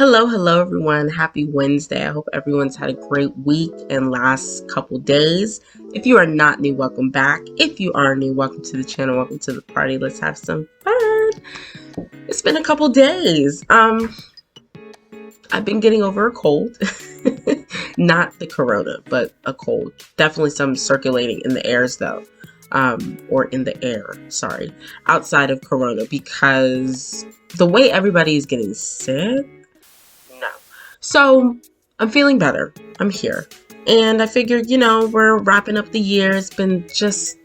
Hello everyone. Happy Wednesday. I hope everyone's had a great week and last couple days. If you are not new, welcome back. If you are new, welcome to the channel. Welcome to the party. Let's have some fun. It's been a couple days. I've been getting over a cold. Not the corona, but a cold. Definitely some circulating in the airs though. Or in the air, sorry, outside of corona, because the way everybody is getting sick, no. So I'm feeling better. I'm here. And I figured, we're wrapping up the year. It's been just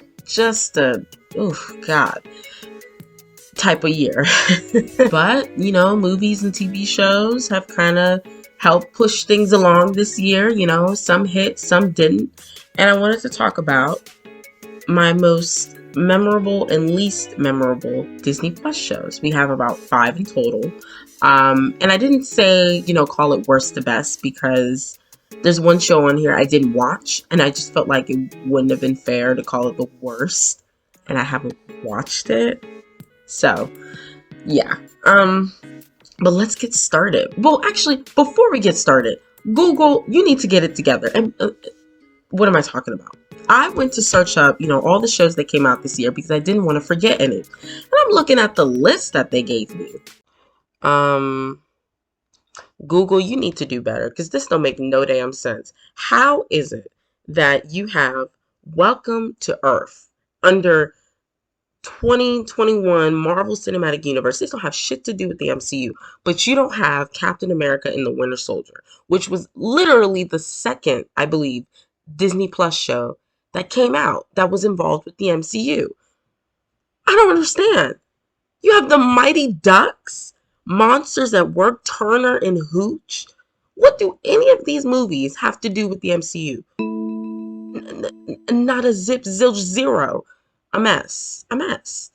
a, oh God, type of year. But, movies and TV shows have kind of helped push things along this year. Some hit, some didn't. And I wanted to talk about my most memorable and least memorable Disney Plus shows. We have about 5 in total. And I didn't say, call it worst to best, because there's one show on here I didn't watch, and I just felt like it wouldn't have been fair to call it the worst, and I haven't watched it. So, yeah. But let's get started. Well, actually, before we get started, Google, you need to get it together. And what am I talking about? I went to search up, all the shows that came out this year because I didn't want to forget any. And I'm looking at the list that they gave me. Google, you need to do better, because this don't make no damn sense. How is it that you have Welcome to Earth under 2021 Marvel Cinematic Universe? This don't have shit to do with the MCU, but you don't have Captain America and the Winter Soldier, which was literally the second, I believe, Disney Plus show that came out that was involved with the MCU. I don't understand. You have the Mighty Ducks, Monsters at Work, Turner, and Hooch. What do any of these movies have to do with the MCU? Not a zip, zilch, zero. A mess. A mess.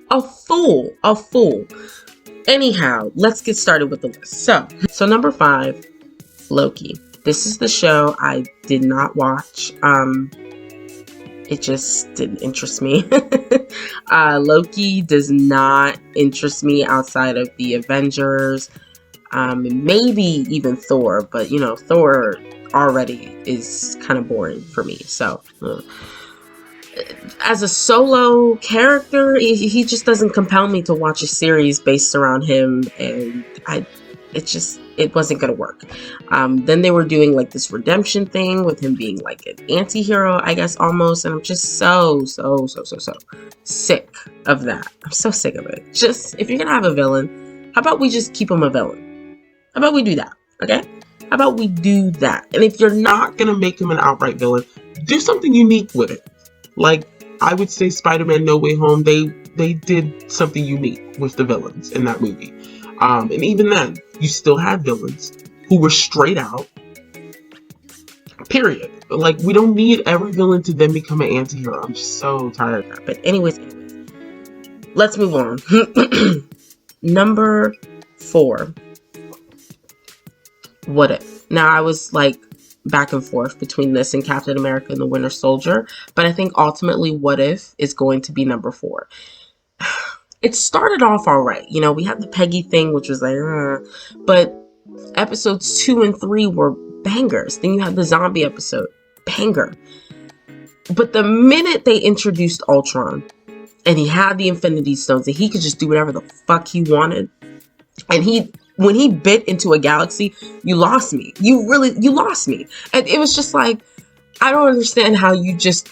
A fool. A fool. Anyhow, let's get started with the list. So number 5, Loki. This is the show I did not watch. It just didn't interest me. Loki does not interest me outside of the Avengers. Maybe even Thor, but Thor already is kind of boring for me. So as a solo character, he just doesn't compel me to watch a series based around him, and it wasn't gonna work. Then they were doing like this redemption thing with him being like an anti-hero, I guess, almost, and I'm just so sick of that. I'm so sick of it. Just, if you're gonna have a villain, how about we just keep him a villain? How about we do that? Okay? How about we do that? And if you're not gonna make him an outright villain, do something unique with it. Like, I would say Spider-Man No Way Home, they did something unique with the villains in that movie. And even then, you still had villains who were straight out, period. Like, we don't need every villain to then become an anti-hero. I'm just so tired of that. But anyways, let's move on. Number 4, What If? Now, I was like back and forth between this and Captain America and the Winter Soldier, but I think ultimately What If is going to be number 4. It started off all right. We had the Peggy thing, which was like, but episodes 2 and 3 were bangers. Then you had the zombie episode, banger. But the minute they introduced Ultron, and he had the Infinity Stones, and he could just do whatever the fuck he wanted, and when he bit into a galaxy, you lost me. You lost me. And it was just like, I don't understand how you just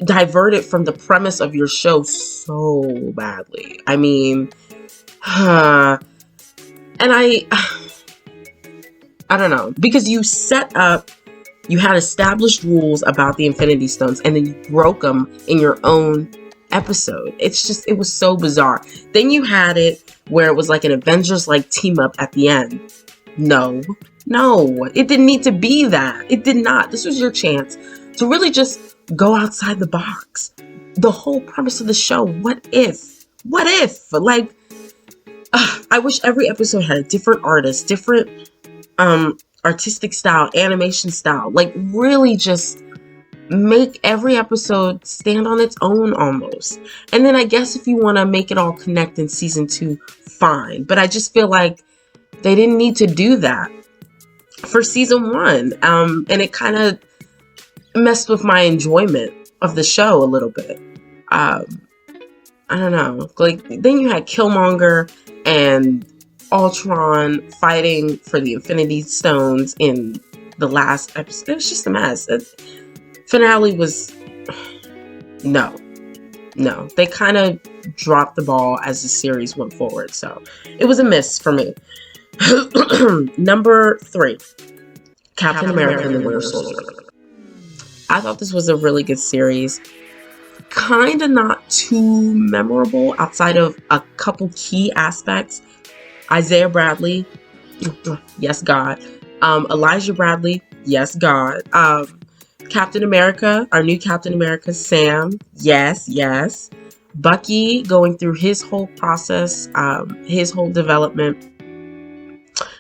diverted from the premise of your show so badly. I mean, and I don't know, because you had established rules about the Infinity Stones, and then you broke them in your own episode. It was so bizarre. Then you had it where it was like an Avengers like team up at the end. No, it didn't need to be that. It did not. This was your chance to really just go outside the box. The whole premise of the show, what if? Like, I wish every episode had a different artist, different artistic style, animation style. Like, really just make every episode stand on its own almost. And then I guess if you want to make it all connect in season 2, fine. But I just feel like they didn't need to do that for season 1. And it kind of messed with my enjoyment of the show a little bit. I don't know. Like, then you had Killmonger and Ultron fighting for the Infinity Stones in the last episode. It was just a mess. The finale was no. They kind of dropped the ball as the series went forward, so it was a miss for me. Number 3, Captain America and the Winter Soldier. I thought this was a really good series. Kind of not too memorable outside of a couple key aspects. Isaiah Bradley, yes God. Elijah Bradley, yes God. Captain America, our new Captain America, Sam, yes. Bucky going through his whole process, his whole development,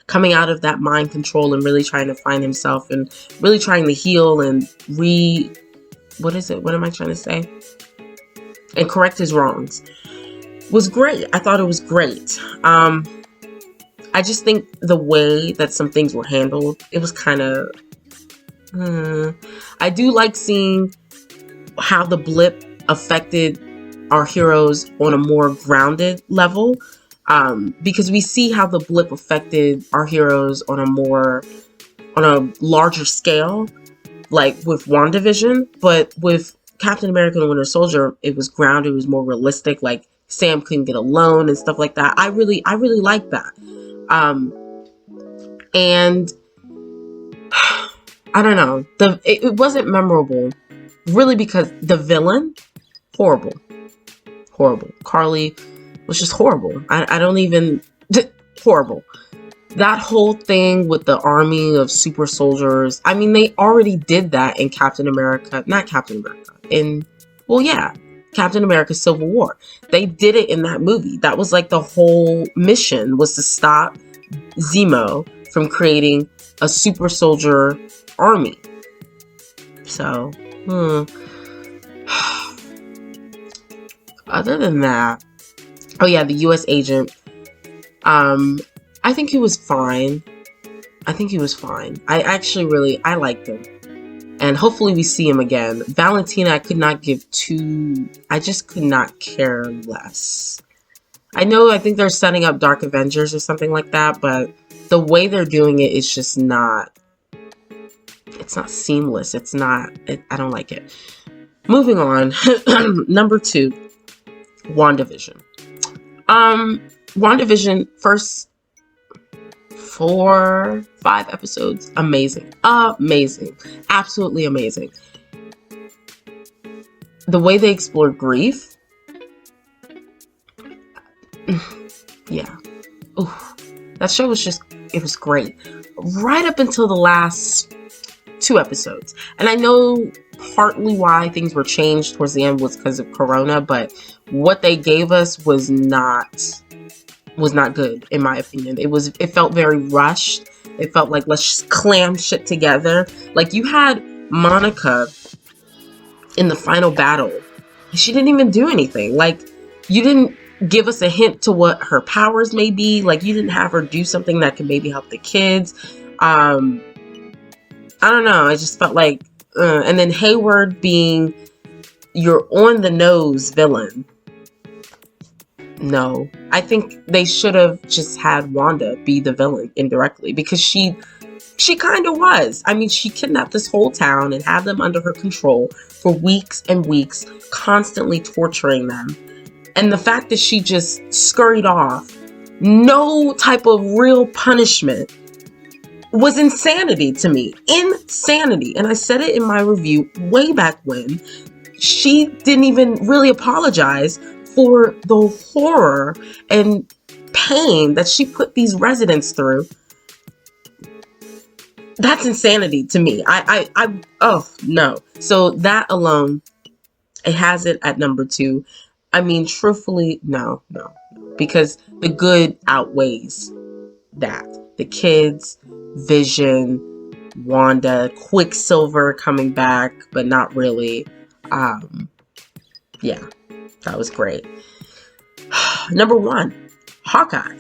coming out of that mind control and really trying to find himself and really trying to heal and and correct his wrongs was great. I thought it was great. I just think the way that some things were handled, it was kind of I do like seeing how the blip affected our heroes on a more grounded level, because we see how the blip affected our heroes on a larger scale, like with WandaVision, but with Captain America and the Winter Soldier, it was grounded, it was more realistic, like Sam couldn't get alone and stuff like that. I really like that. And I don't know, it wasn't memorable really because the villain, horrible. Carly was just horrible. I don't even horrible. That whole thing with the army of super soldiers, I mean, they already did that in Captain America Civil War. They did it in that movie. That was like the whole mission, was to stop Zemo from creating a super soldier army. So, other than that, oh yeah, the US agent, I think he was fine. I liked him. And hopefully we see him again. Valentina, I just could not care less. I think they're setting up Dark Avengers or something like that, but the way they're doing it is just not, it's not seamless. I don't like it. Moving on. Number 2, WandaVision. WandaVision, first 4-5 episodes, amazing, absolutely amazing. The way they explored grief, yeah. Ooh, that show was it was great right up until the last 2 episodes. And I know partly why things were changed towards the end was because of Corona, but what they gave us was not good, in my opinion. It felt very rushed. It felt like, let's just clam shit together. Like, you had Monica in the final battle. She didn't even do anything. Like, you didn't give us a hint to what her powers may be. Like, you didn't have her do something that could maybe help the kids. I don't know. I just felt like, and then Hayward being your on the nose villain. No, I think they should have just had Wanda be the villain indirectly, because she kind of was. I mean, she kidnapped this whole town and had them under her control for weeks and weeks, constantly torturing them. And the fact that she just scurried off, no type of real punishment, was insanity to me. Insanity. And I said it in my review way back when. She didn't even really apologize for the horror and pain that she put these residents through. That's insanity to me. Oh no. So that alone, it has it at number 2. I mean, truthfully, no, because the good outweighs that. The kids, Vision, Wanda, Quicksilver coming back, but not really. Yeah, that was great. Number 1, Hawkeye.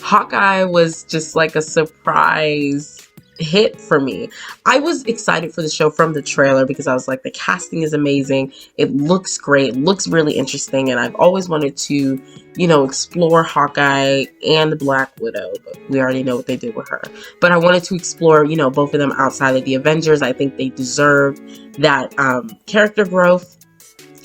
Hawkeye was just like a surprise hit for me. I was excited for the show from the trailer because I was like, the casting is amazing. It looks great. It looks really interesting. And I've always wanted to, explore Hawkeye and Black Widow, but we already know what they did with her. But I wanted to explore, both of them outside of the Avengers. I think they deserve that character growth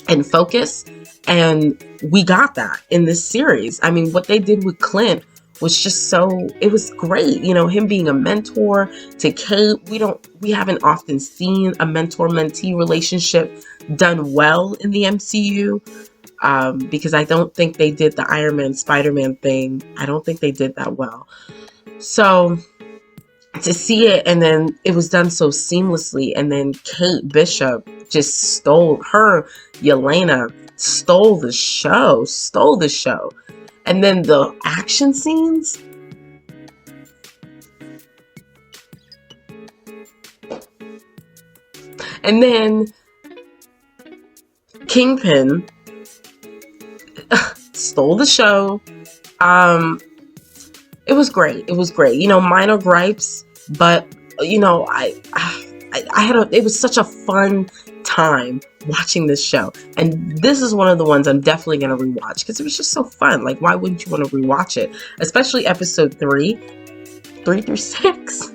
and focus. And we got that in this series. I mean, what they did with Clint was just it was great. Him being a mentor to Kate. We haven't often seen a mentor-mentee relationship done well in the MCU, because I don't think they did the Iron Man, Spider-Man thing. I don't think they did that well. So to see it, and then it was done so seamlessly, and then Kate Bishop just Yelena stole the show. And then the action scenes. And then Kingpin stole the show. It was great. Minor gripes, but it was such a fun time watching this show, and this is one of the ones I'm definitely going to rewatch because it was just so fun. Like, why wouldn't you want to rewatch it? Especially episode 3 through 6.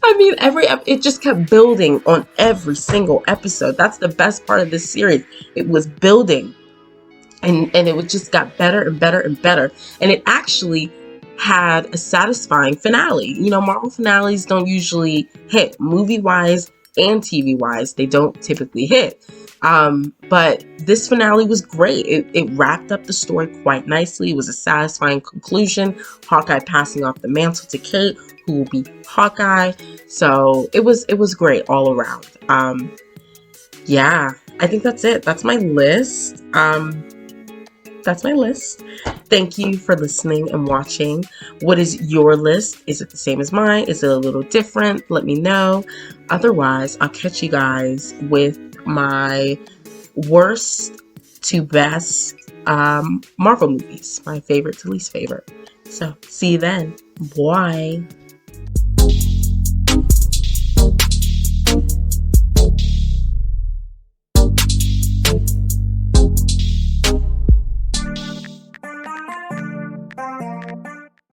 I mean, it just kept building on every single episode. That's the best part of this series. It was building, and it just got better and better and better, and it actually had a satisfying finale. Marvel finales don't usually hit, movie-wise and TV-wise. They don't typically hit. But this finale was great. It wrapped up the story quite nicely. It was a satisfying conclusion. Hawkeye passing off the mantle to Kate, who will be Hawkeye. So it was great all around. Yeah, I think that's it. That's my list. Thank you for listening and watching. What is your list? Is it the same as mine? Is it a little different? Let me know. Otherwise, I'll catch you guys with my worst to best Marvel movies. My favorite to least favorite. So, see you then. Bye.